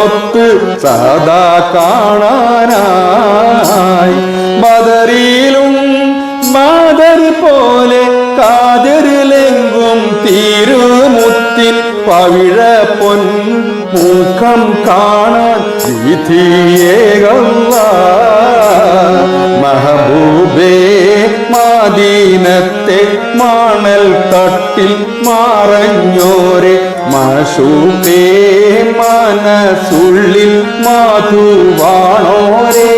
മൊത്ത് സദാ കാണാനായി ബദറിലും മാതർ പോലെ കാതിരിലെങ്കും തിരുമുത്തിൻ പവിഴ പൊൻ മുഖം കാണാൻ വിധിയേകല്ലാഹ് മഹബൂബേ മദീനത്തെ മണൽ തട്ടിൽ മറഞ്ഞോരെ മശൂഖേ മനസ്സുള്ളിൽ മധുവാണോരേ